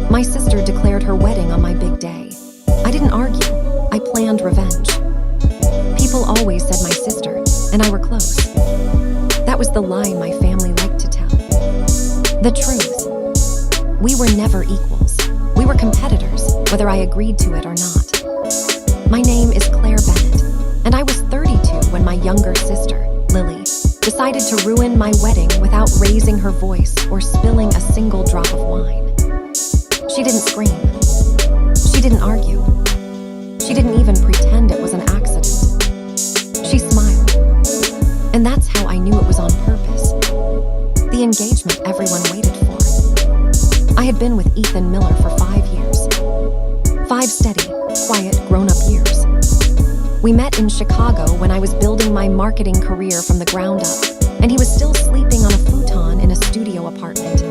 My sister declared her wedding on my big day. I didn't argue. I planned revenge. People always said my sister and I were close. That was the lie my family liked to tell. The truth. We were never equals. We were competitors, whether I agreed to it or not. My name is Claire Bennett, and I was 32 when my younger sister, Lily, decided to ruin my wedding without raising her voice or spilling a single drop of wine. She didn't scream. She didn't argue. She didn't even pretend it was an accident. She smiled. And that's how I knew it was on purpose. The engagement everyone waited for. I had been with Ethan Miller for 5 years. 5 steady, quiet, grown-up years. We met in Chicago when I was building my marketing career from the ground up, and he was still sleeping on a futon in a studio apartment.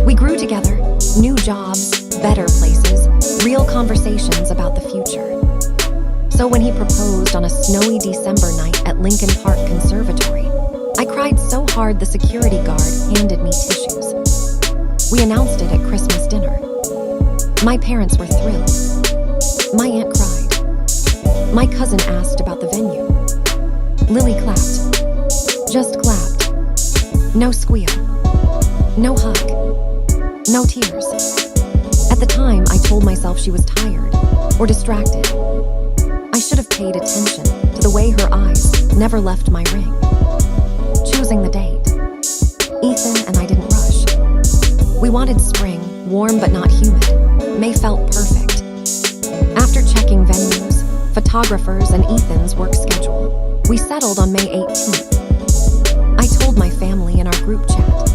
We grew together, new jobs, better places, real conversations about the future. So when he proposed on a snowy December night at Lincoln Park Conservatory, I cried so hard the security guard handed me tissues. We announced it at Christmas dinner. My parents were thrilled. My aunt cried. My cousin asked about the venue. Lily clapped. Just clapped. No squeal. No hug. No tears. At the time, I told myself she was tired or distracted. I should have paid attention to the way her eyes never left my ring. Choosing the date. Ethan and I didn't rush. We wanted spring, warm but not humid. May felt perfect. After checking venues, photographers, and Ethan's work schedule, we settled on May 18th. I told my family in our group chat.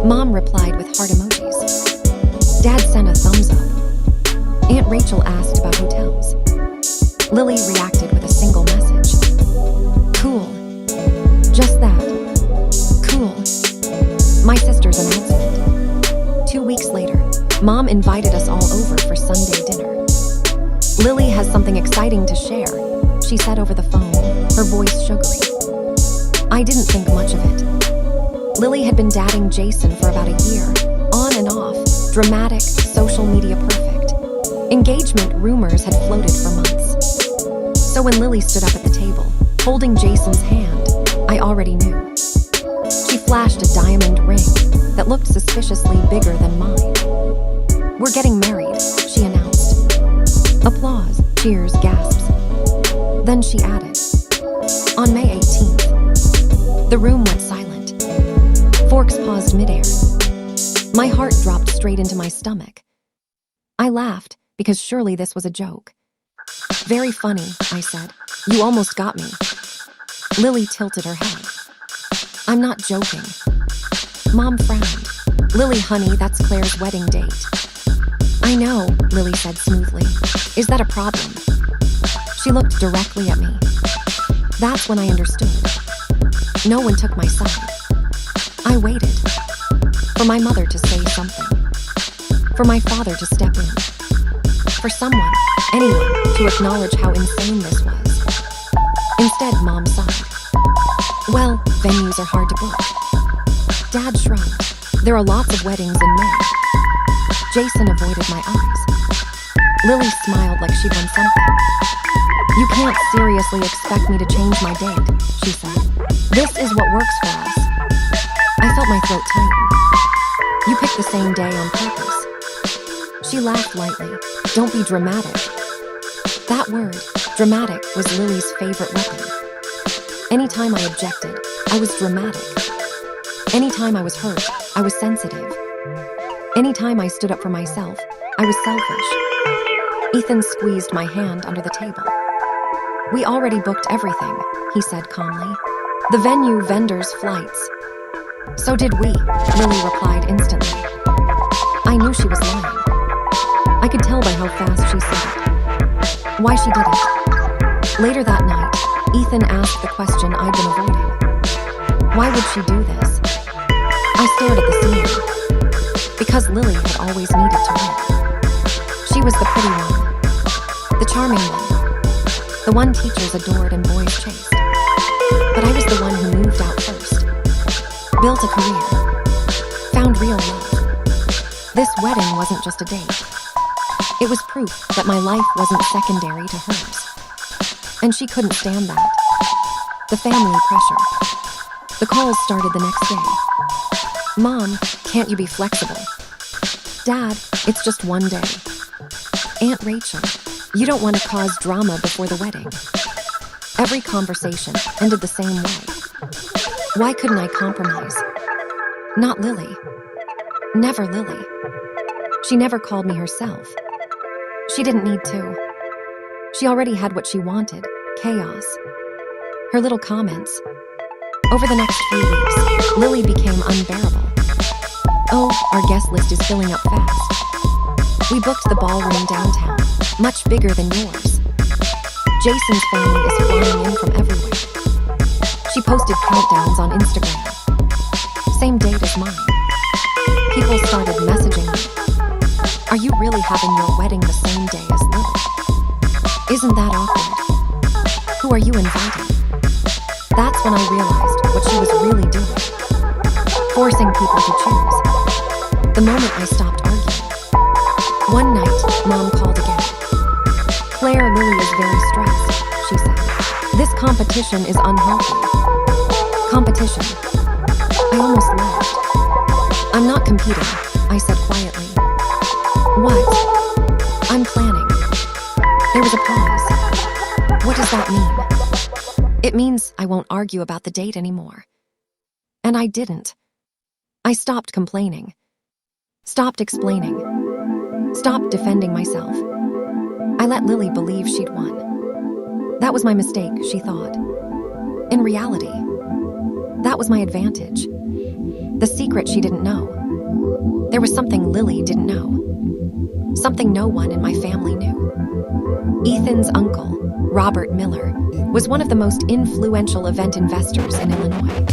Mom replied with heart emojis. Dad sent a thumbs up. Aunt Rachel asked about hotels. Lily reacted with a single message. Cool. Just that. Cool. My sister's announcement. 2 weeks later, Mom invited us all over for Sunday dinner. Lily has something exciting to share, she said over the phone, her voice sugary. I didn't think much of it. Lily had been dating Jason for about a year, on and off, dramatic, social media perfect. Engagement rumors had floated for months. So when Lily stood up at the table, holding Jason's hand, I already knew. She flashed a diamond ring that looked suspiciously bigger than mine. We're getting married, she announced. Applause, cheers, gasps. Then she added, on May 18th. The room went silent. Forks paused midair. My heart dropped straight into my stomach. I laughed, because surely this was a joke. Very funny, I said. You almost got me. Lily tilted her head. I'm not joking. Mom frowned. Lily, honey, that's Claire's wedding date. I know, Lily said smoothly. Is that a problem? She looked directly at me. That's when I understood. No one took my side. I waited. For my mother to say something. For my father to step in. For someone, anyone, to acknowledge how insane this was. Instead, Mom sighed. Well, venues are hard to book. Dad shrugged. There are lots of weddings in May. Jason avoided my eyes. Lily smiled like she'd won something. You can't seriously expect me to change my date, she said. This is what works for us. I felt my throat tighten. You picked the same day on purpose. She laughed lightly. Don't be dramatic. That word, dramatic, was Lily's favorite weapon. Anytime I objected, I was dramatic. Anytime I was hurt, I was sensitive. Anytime I stood up for myself, I was selfish. Ethan squeezed my hand under the table. We already booked everything, he said calmly. The venue, vendors, flights. So did we, Lily replied instantly. I knew she was lying. I could tell by how fast she said it. Why she did it. Later that night, Ethan asked the question I'd been avoiding. Why would she do this? I stared at the ceiling. Because Lily had always needed to win. She was the pretty one. The charming one. The one teachers adored and boys chased. But I was the one who moved out first. Built a career. Found real love. This wedding wasn't just a date. It was proof that my life wasn't secondary to hers. And she couldn't stand that. The family pressure. The calls started the next day. Mom, can't you be flexible? Dad, it's just one day. Aunt Rachel, you don't want to cause drama before the wedding. Every conversation ended the same way. Why couldn't I compromise? Not Lily. Never Lily. She never called me herself. She didn't need to. She already had what she wanted, chaos. Her little comments. Over the next few weeks, Lily became unbearable. Oh, our guest list is filling up fast. We booked the ballroom downtown, much bigger than yours. Jason's family is flying in from everywhere. She posted countdowns on Instagram. Same date as mine. People started messaging me. Are you really having your wedding the same day as Lily? Isn't that awkward? Who are you inviting? That's when I realized what she was really doing. Forcing people to choose. The moment I stopped arguing. One night, Mom called again. Claire, Lily is very stressed, she said. This competition is unhealthy. Competition. I almost laughed. I'm not competing, I said quietly. What? I'm planning. There was a pause. What does that mean? It means I won't argue about the date anymore. And I didn't. I stopped complaining. Stopped explaining. Stopped defending myself. I let Lily believe she'd won. That was my mistake, she thought. In reality, that was my advantage. The secret she didn't know. There was something Lily didn't know. Something no one in my family knew. Ethan's uncle, Robert Miller, was one of the most influential event investors in Illinois.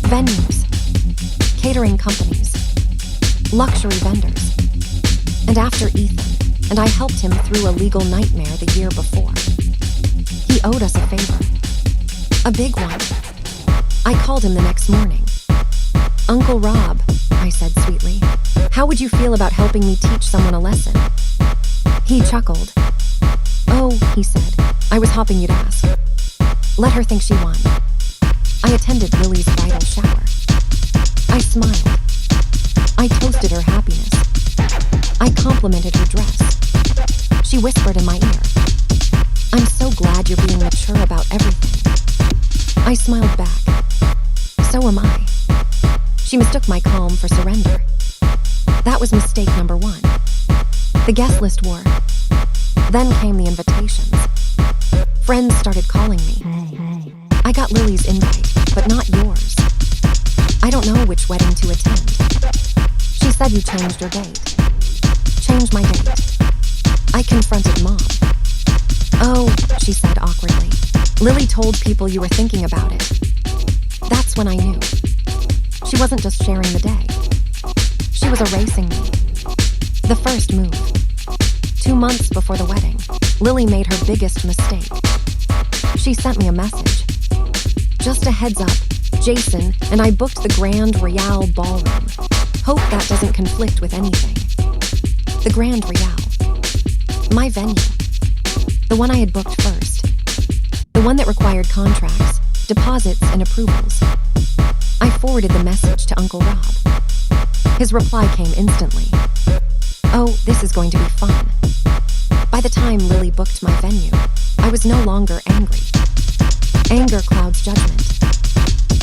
Venues, catering companies, luxury vendors. And after Ethan and I helped him through a legal nightmare the year before, he owed us a favor. A big one. I called him the next morning. Uncle Rob, I said sweetly, how would you feel about helping me teach someone a lesson? He chuckled. Oh, he said, I was hoping you'd ask. Let her think she won. I attended Lily's bridal shower. I smiled. I toasted her happiness. I complimented her dress. She whispered in my ear, I'm so glad you're being mature about everything. I smiled back. So am I. She mistook my calm for surrender. That was mistake number one. The guest list wore. Then came the invitations. Friends started calling me. I got Lily's invite, but not yours. I don't know which wedding to attend. She said you changed your date. Changed my date. I confronted Mom. Oh, she said awkwardly. Lily told people you were thinking about it. That's when I knew. She wasn't just sharing the day. She was erasing me. The first move. 2 months before the wedding, Lily made her biggest mistake. She sent me a message. Just a heads up, Jason and I booked the Grand Rial ballroom. Hope that doesn't conflict with anything. The Grand Rial. My venue. The one I had booked first. The one that required contracts, deposits, and approvals. I forwarded the message to Uncle Rob. His reply came instantly. Oh, this is going to be fun. By the time Lily booked my venue, I was no longer angry. Anger clouds judgment.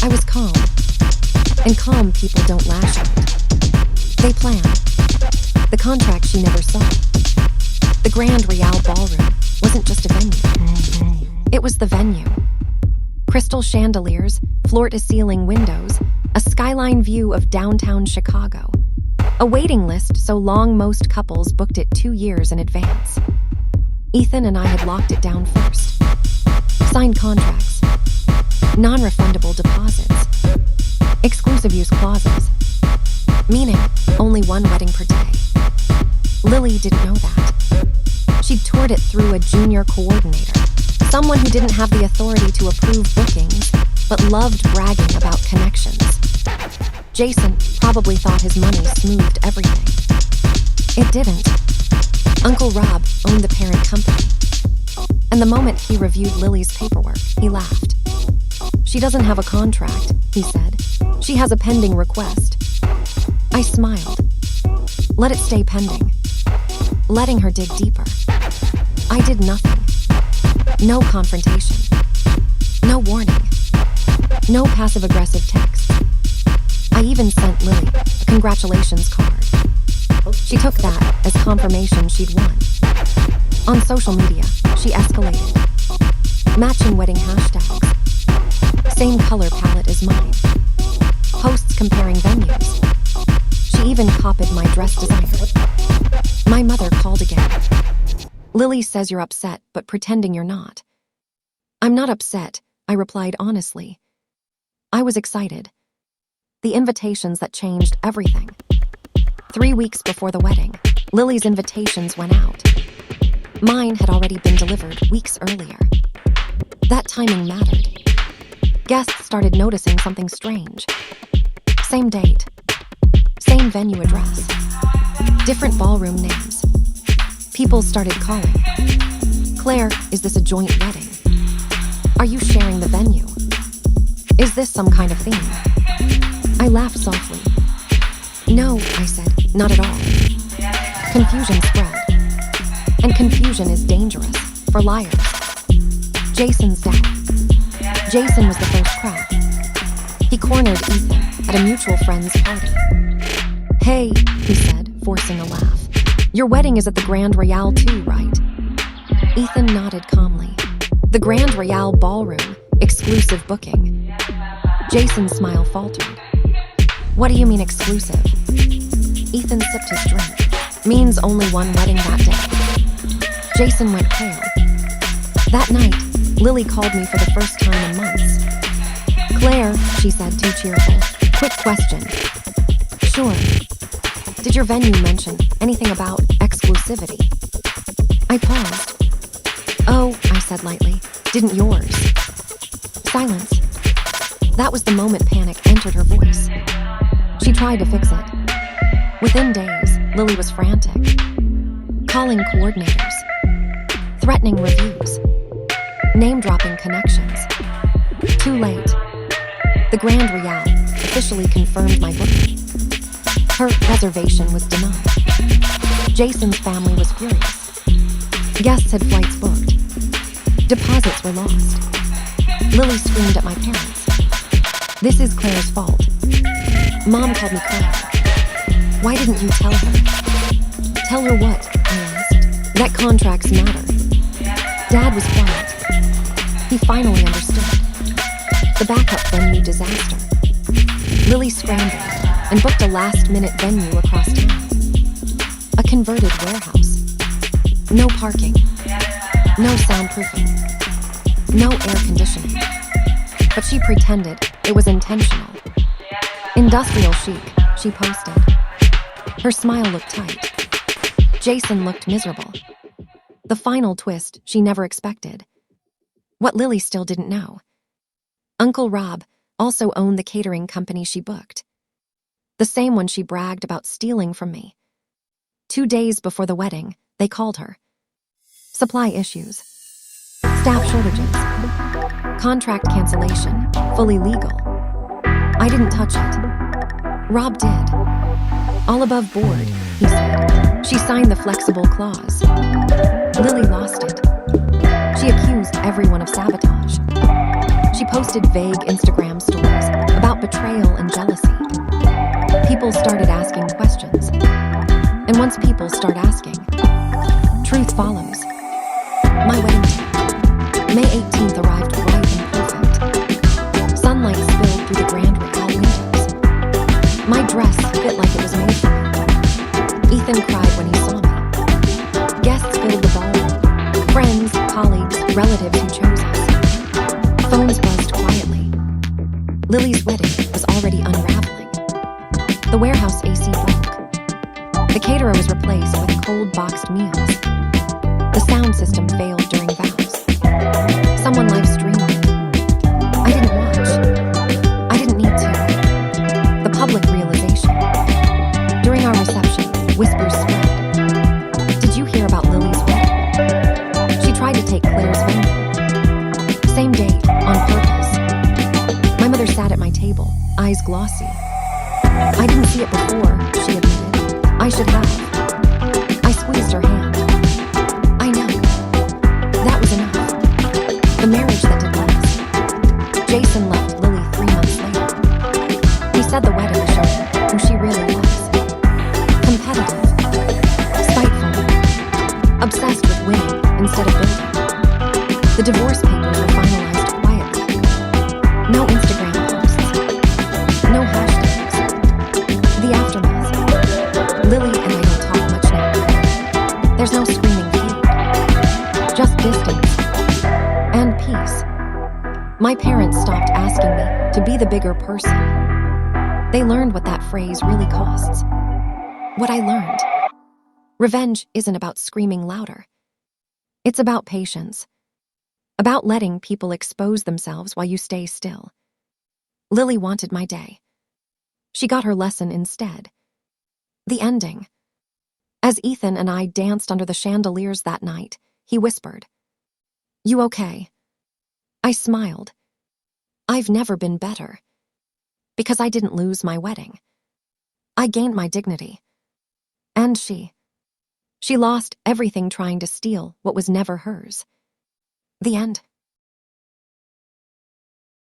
I was calm. And calm people don't lash out. They plan. The contract she never saw. The Grand Rial Ballroom wasn't just a venue. It was the venue. Crystal chandeliers, floor-to-ceiling windows, a skyline view of downtown Chicago. A waiting list so long most couples booked it 2 years in advance. Ethan and I had locked it down first. Signed contracts. Non-refundable deposits. Exclusive use clauses. Meaning, only one wedding per day. Lily didn't know that. She'd toured it through a junior coordinator. Someone who didn't have the authority to approve bookings, but loved bragging about connections. Jason probably thought his money smoothed everything. It didn't. Uncle Rob owned the parent company. And the moment he reviewed Lily's paperwork, he laughed. "She doesn't have a contract," he said. "She has a pending request." I smiled. Let it stay pending. Letting her dig deeper. I did nothing. No confrontation. No warning. No passive-aggressive text. I even sent Lily a congratulations card. She took that as confirmation she'd won. On social media, she escalated. Matching wedding hashtags. Same color palette as mine. Posts comparing venues. She even copied my dress designer. My mother called again. "Lily says you're upset, but pretending you're not." "I'm not upset," I replied honestly. I was excited. The invitations that changed everything. 3 weeks before the wedding, Lily's invitations went out. Mine had already been delivered weeks earlier. That timing mattered. Guests started noticing something strange. Same date. Same venue address. Different ballroom names. People started calling. "Claire, is this a joint wedding? Are you sharing the venue? Is this some kind of theme?" I laughed softly. "No," I said, "not at all." Confusion spread. And confusion is dangerous for liars. Jason's dad. Jason was the first crack. He cornered Ethan at a mutual friend's party. "Hey," he said, forcing a laugh. "Your wedding is at the Grand Royale too, right?" Ethan nodded calmly. "The Grand Royale Ballroom, exclusive booking." Jason's smile faltered. "What do you mean exclusive?" Ethan sipped his drink. "Means only one wedding that day." Jason went pale. That night, Lily called me for the first time in months. "Claire," she said, too cheerful. "Quick question." "Sure." "Did your venue mention anything about exclusivity?" I paused. "Oh," I said lightly, "didn't yours?" Silence. That was the moment panic entered her voice. She tried to fix it. Within days, Lily was frantic. Calling coordinators. Threatening reviews. Name-dropping connections. Too late. The Grand Royale officially confirmed my booking. Her reservation was denied. Jason's family was furious. Guests had flights booked. Deposits were lost. Lily screamed at my parents. "This is Claire's fault." Mom called me Claire. "Why didn't you tell her?" "Tell her what?" I asked. "That contracts matter." Dad was quiet. He finally understood. The backup venue disaster. Lily scrambled and booked a last-minute venue across town. A converted warehouse. No parking. No soundproofing. No air conditioning. But she pretended it was intentional. Industrial chic, she posted. Her smile looked tight. Jason looked miserable. The final twist she never expected. What Lily still didn't know. Uncle Rob also owned the catering company she booked. The same one she bragged about stealing from me. 2 days before the wedding, they called her. Supply issues. Staff shortages. Contract cancellation, fully legal. I didn't touch it. Rob did. All above board, he said. She signed the flexible clause. Lily lost it. She accused everyone of sabotage. She posted vague Instagram stories about betrayal and jealousy. People started asking questions. And once people start asking, truth follows. My wedding day, May 18th, arrived bright and perfect. Sunlight spilled through the Grand Royale windows. My dress fit like it was made for me. Ethan cried when he saw me. Guests filled the ballroom. Friends, colleagues, relatives who chose us. Phones buzzed quietly. Lily's wedding was already unraveling. The warehouse AC broke. The caterer was replaced with cold boxed meals. The sound system failed during vows. Someone live streamed it. I didn't watch. I didn't need to. The public realization. During our reception, whispers spread. squeezed her hand. I know. That was enough. The marriage that did last. Jason left Lily 3 months later. He said the wedding showed him who she really was. Competitive. Spiteful. Obsessed with winning instead of building. The divorce papers were finalized quietly. No Instagram posts. No hashtags. The aftermath. Lily and I don't talk much now. There's no screaming feud. Just distance. And peace. My parents stopped asking me to be the bigger person. They learned what that phrase really costs. What I learned. Revenge isn't about screaming louder. It's about patience. About letting people expose themselves while you stay still. Lily wanted my day. She got her lesson instead. The ending. As Ethan and I danced under the chandeliers that night, he whispered, "You okay?" I smiled. I've never been better. Because I didn't lose my wedding. I gained my dignity. And she lost everything trying to steal what was never hers. The end.